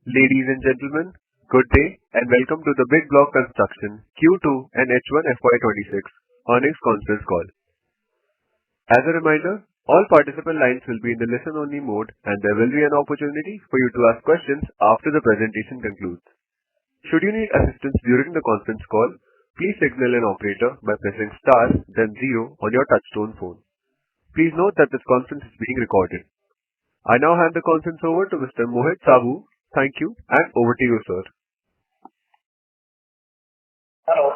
Ladies and gentlemen, good day and welcome to the Bigbloc Construction Q2 and H1 FY26 earnings conference call. As a reminder, all participant lines will be in the listen-only mode and there will be an opportunity for you to ask questions after the presentation concludes. Should you need assistance during the conference call, please signal an operator by pressing star then 0 on your touchtone phone. Please note that this conference is being recorded. I now hand the conference over to Mr. Mohit Sabu. Thank you, and over to you, sir. Hello.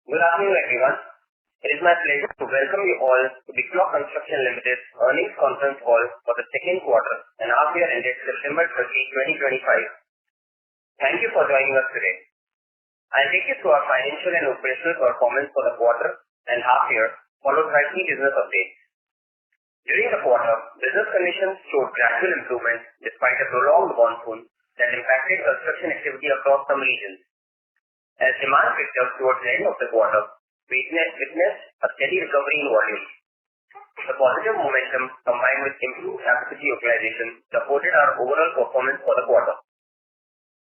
Good afternoon, everyone. It is my pleasure to welcome you all to Bigbloc Construction Limited's earnings conference call for the second quarter and half year ended September 30, 2025. Thank you for joining us today. I'll take you through our financial and operational performance for the quarter and half year, followed by key business updates. During the quarter, business conditions showed gradual improvement despite a prolonged monsoon that impacted construction activity across some regions. As demand picked up towards the end of the quarter, we witnessed a steady recovery in volume. The positive momentum combined with improved capacity utilization supported our overall performance for the quarter.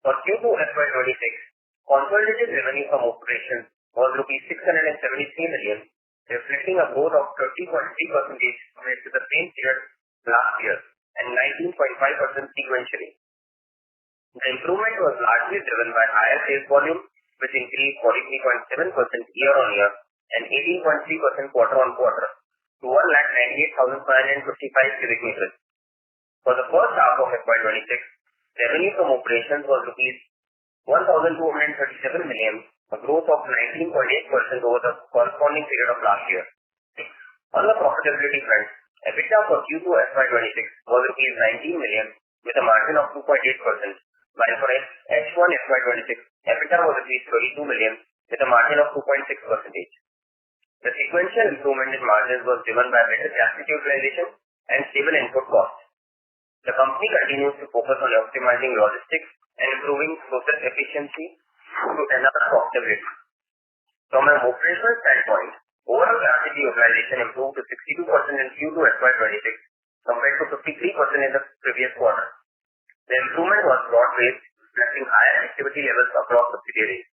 For Q2 FY26, consolidated revenue from operations was rupees 673 million, reflecting a growth of 30.3% compared to the same period last year and 19.5% sequentially. The improvement was largely driven by higher sales volume, which increased 43.7% year-on-year and 18.3% quarter-on-quarter to 198,555 cubic meters. For the first half of FY26, revenue from operations was rupees 1,237 million, a growth of 19.8% over the corresponding period of last year. On the profitability front, EBITDA for Q2 FY26 was rupees 19 million with a margin of 2.8%. While for H1 FY26, EBITDA was rupees 32 million with a margin of 2.6%. The sequential improvement in margins was driven by better capacity utilization and stable input costs. The company continues to focus on optimizing logistics and improving process efficiency to enhance profitability. From an operational standpoint, overall capacity utilization improved to 62% in Q2 FY26 compared to 53% in the previous quarter. The improvement was broad-based, reflecting higher activity levels across subsidiaries.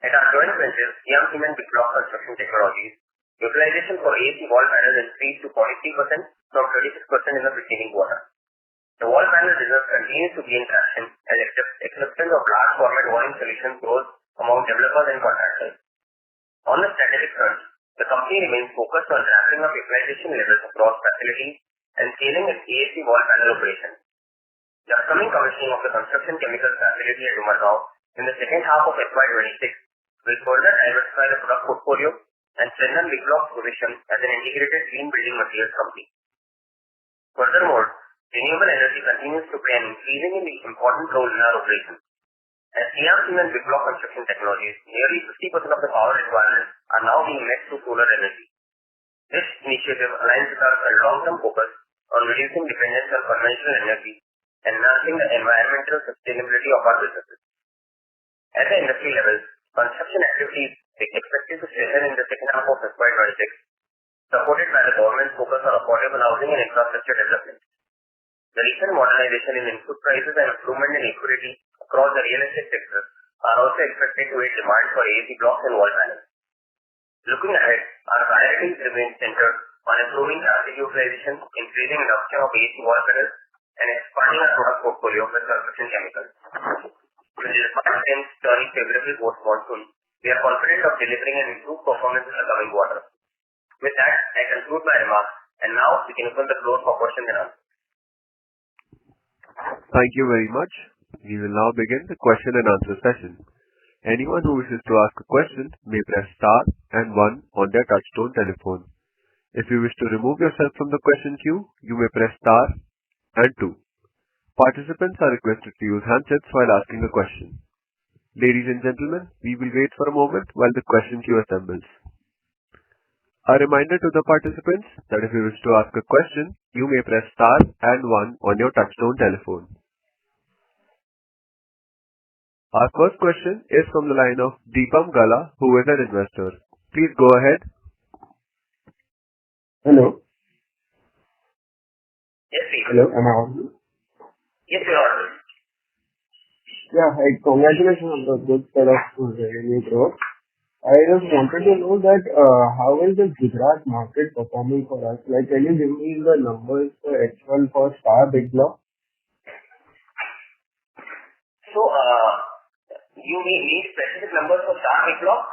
At our joint ventures, Bigbloc Construction Technologies, utilization for AC wall panels increased to 43% from 36% in the preceding quarter. The wall panel business continues to gain traction as acceptance of large format walling solutions grows among developers and contractors. On the strategic front, the company remains focused on ramping up utilization levels across facilities and scaling its AC wall panel operations. The upcoming commissioning of the construction chemicals facility at Umbergaon in the second half of FY26 will further diversify the product portfolio and strengthen Bigloc's position as an integrated green building materials company. Furthermore, renewable energy continues to play an increasingly important role in our operations. At Bigbloc Construction Technologies, nearly 50% of the power requirements are now being met through solar energy. This initiative aligns with our long-term focus on reducing dependence on conventional energy and enhancing the environmental sustainability of our businesses. At the industry level, construction activities are expected to strengthen in the second half of FY26, supported by the government's focus on affordable housing and infrastructure development. The recent modernization in input prices and improvement in liquidity across the real estate sector are also expected to aid demand for AC blocks and wall panels. Looking ahead, our priorities remain centered on improving capacity utilization, increasing adoption of AC wall panels, and expanding our product portfolio with construction chemicals. With the market turning favorable post-monsoon, we are confident of delivering an improved performance in the coming quarter. With that, I conclude my remarks, and now we can open the floor for questions and answers. Thank you very much. We will now begin the question and answer session. Anyone who wishes to ask a question may press star and 1 on their touchtone telephone. If you wish to remove yourself from the question queue, you may press star and 2. Participants are requested to use handsets while asking a question. Ladies and gentlemen, we will wait for a moment while the question queue assembles. A reminder to the participants that if you wish to ask a question, you may press star and 1 on your touchtone telephone. Our first question is from the line of Deepam Gala, who is an investor. Please go ahead. Hello. Yes, please. Hello, am I audible? Yes, you are. Yeah, hi. Congratulations on the good set of revenue growth. I just wanted to know that how is the Gujarat market performing for us? Like, can you give me the numbers for H1 for Star Bigbloc? So, you need specific numbers for Star Bigbloc?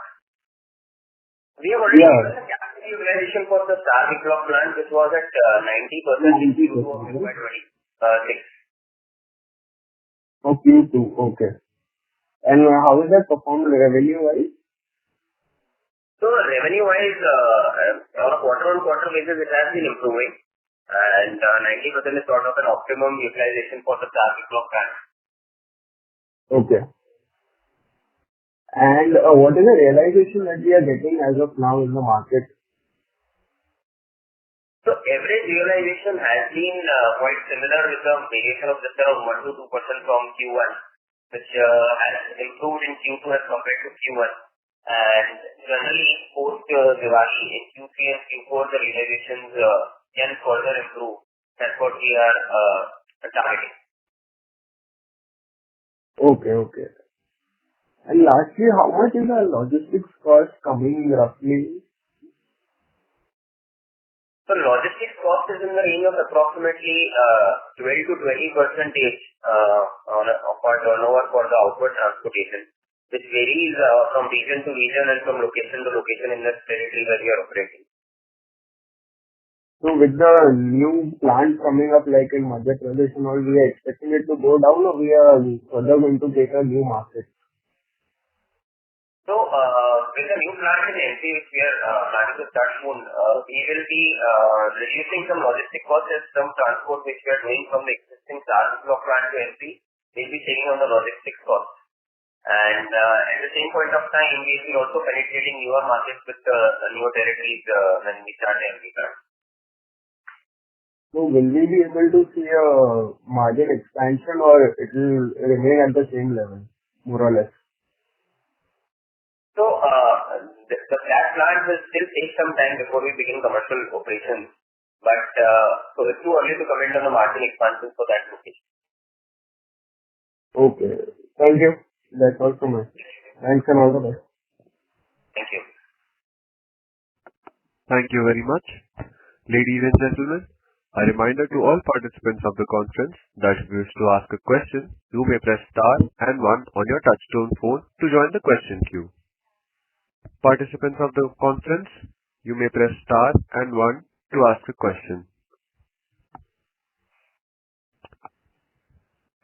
We have already Yeah. given the capacity utilization for the Star Bigbloc plant, which was at 90% in Q2 of FY26. Oh, Q2. Okay. And how is that performed revenue-wise? So revenue-wise, on a quarter-on-quarter basis, it has been improving, and 90% is sort of an optimum utilization for the Star Bigbloc plant. Okay. And what is the realization that we are getting as of now in the market? So average realization has been quite similar with a variation of just around 1 to 2% from Q1, which has improved in Q2 as compared to Q1. And generally, post Diwali in Q3 and Q4, the realizations can further improve. That's what we are targeting. Okay. And lastly, how much is our logistics cost coming roughly? So logistics cost is in the range of approximately 12 to 20% on our turnover for the outward transportation, which varies from region to region and from location to location in the territory where we are operating. So with the new plant coming up like in Madhya Pradesh and all, we are expecting it to go down, or we are further going to take a new market? So with the new plant in MP, which we are planning to start soon, we will be reducing some logistic costs as some transport which we are doing from the existing Star Bigbloc plant to MP will be saving on the logistics cost. And at the same point of time, we will be also penetrating newer markets with the newer territories when we start the MP plant. So will we be able to see a margin expansion, or it will remain at the same level, more or less? So that plant will still take some time before we begin commercial operations. But so it's too early to comment on the margin expansion for that location. Okay. Thank you. That's all from us. Thanks and all the best. Thank you. Thank you very much. Ladies and gentlemen, a reminder to all participants of the conference that if you wish to ask a question, you may press star and 1 on your touchtone phone to join the question queue. Participants of the conference, you may press star and 1 to ask a question.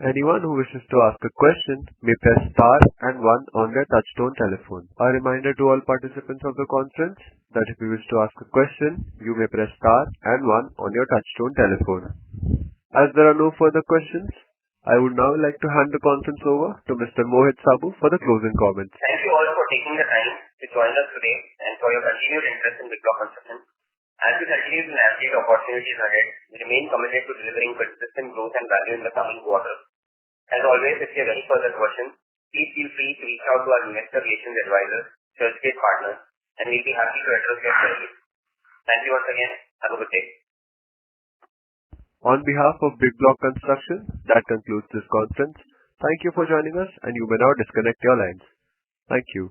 Anyone who wishes to ask a question may press star and 1 on their touchtone telephone. A reminder to all participants of the conference that if you wish to ask a question, you may press star and 1 on your touchtone telephone. As there are no further questions, I would now like to hand the conference over to Mr. Mohit Saboo for the closing comments. Thank you all for taking the time to join us today and for your continued interest in Bigbloc Construction. As we continue to navigate opportunities ahead, we remain committed to delivering consistent growth and value in the coming quarters. As always, if you have any further questions, please feel free to reach out to our investor relations advisors, Churchgate Partners, and we'll be happy to address your queries. Thank you once again. Have a good day. On behalf of Bigbloc Construction, that concludes this conference. Thank you for joining us, and you may now disconnect your lines. Thank you.